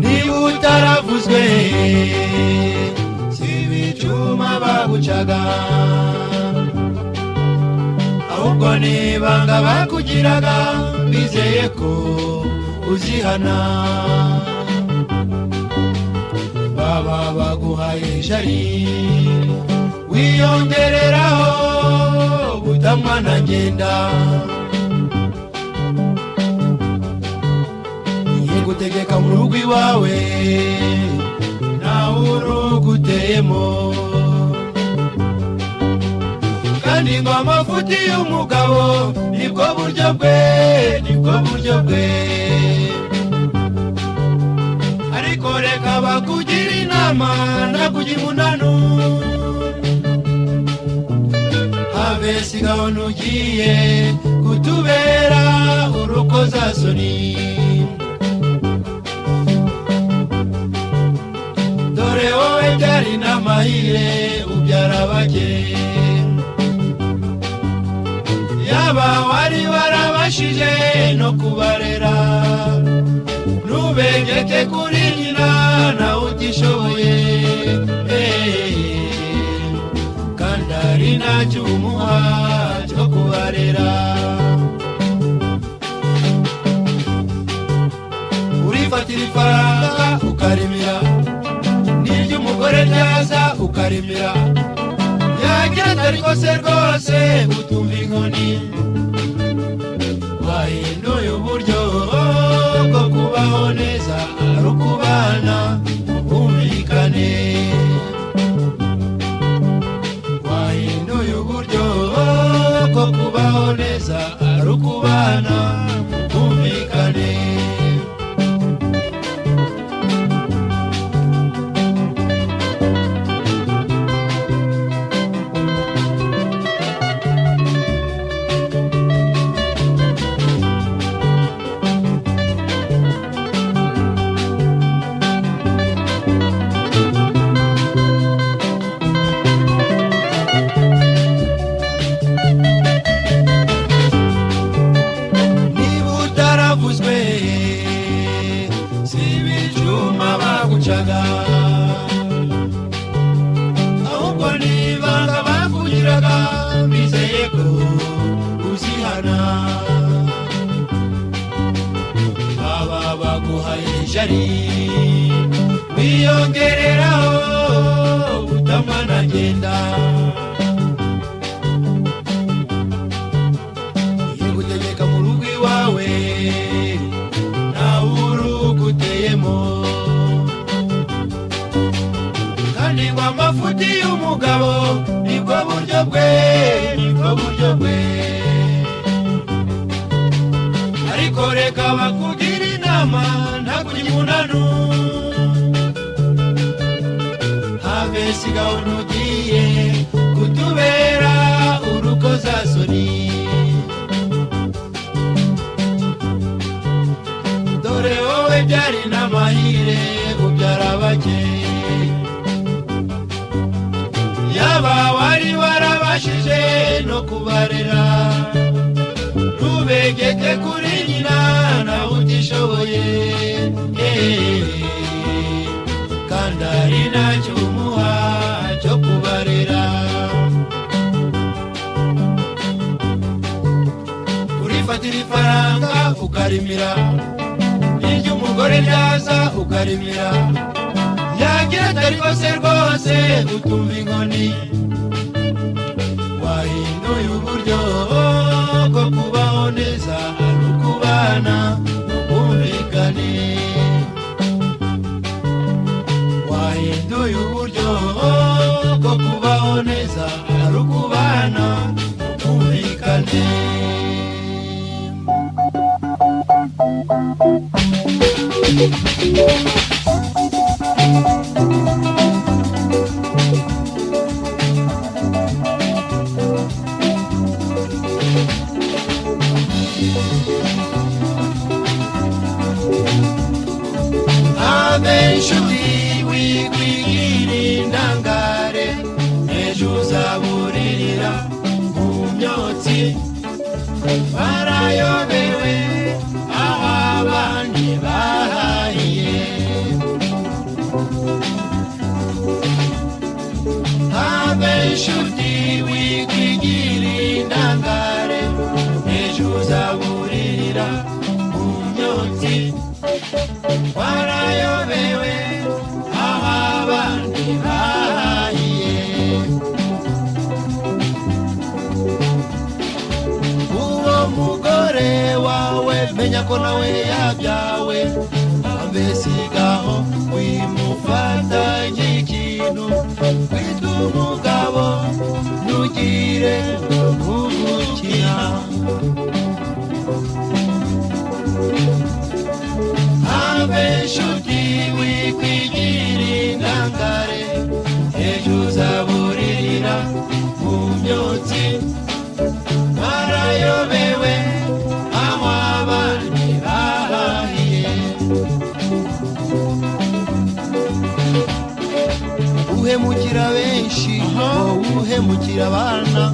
niba utaravuzwe sibicuma bagucaga ahubwo nibanga bakugiraga bizeye ko uzihana baba baguhaye jari wiyongereraho butamwana ngenda gutegeka mu rugo iwawe nawe uruguteyemo kandi ngo amafuti y'umugabo nibwo buryo bwe ariko reka bakugira inama nakugira umunanu habe sigaho ntugiye kutubera urukozasoni mahire ubyara bake yaba wari warabashije no kubarera nubegeke kuri nyina nawe utishoboye kandi ari nacyo umuha cyo kubarera urifatira ifaranga ukarimira umugore nyaza ukarimira yagenda ariko se rwose utumva inkoni wahinduye uburyo bwo kubaho neza ari ukubana ubumvikane wahinduye uburyo bwo kubaho neza ari ukubana ubumvikane ahubwo nibanga bakugiraga bizeye ko uzihana baba baguhaye jari wiyongereraho butamwana ngenda gutegeka mu rugo iwawe nawe uruguteyemo kandi ngo amafuti y'umugabo nibwo buryo bwe ariko reka bakugira inama ntakugira umunanu habe sigaho ntugiye kutubera urukozasoni dore wowe byari n'amahire ubyara bake yaba wari warabashije no kubarera ntubegeke kuri nyina nawe utishoboye kandi ari nacyo umuha cyo kubarera urifatira ifaranga ukarimira iry'umugore ryaza ukarimira yagenda ariko se rwose utumva inkoni wahinduye uburyo bwo kubaho neza ari ukubana ubumvikane wahinduye uburyo bwo kubaho neza ari ukubana ubumvikane Abenshuri wigwigiri ndangare ejo uzaburirira ko nawe yabyawe abesigaho wimufata nk'ikintu witwa umugabo ntugire umukina habe nshuti wikwigira intangare ejo uzaburirira mu myotsi warayobewe aho abandi bahahiye uhemukira benshi uhemukira abana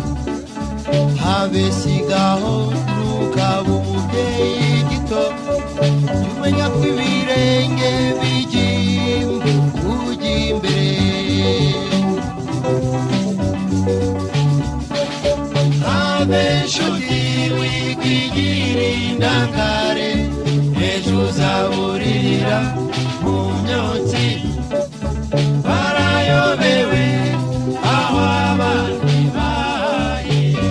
habe sigaho ntukaba umubyeyi gito umenya ko ibirenge bigiye kujya imbere habe nshuti wikwigira intangare ejo uzaburirira mu myotsi barayobewe aho abandi bahahiye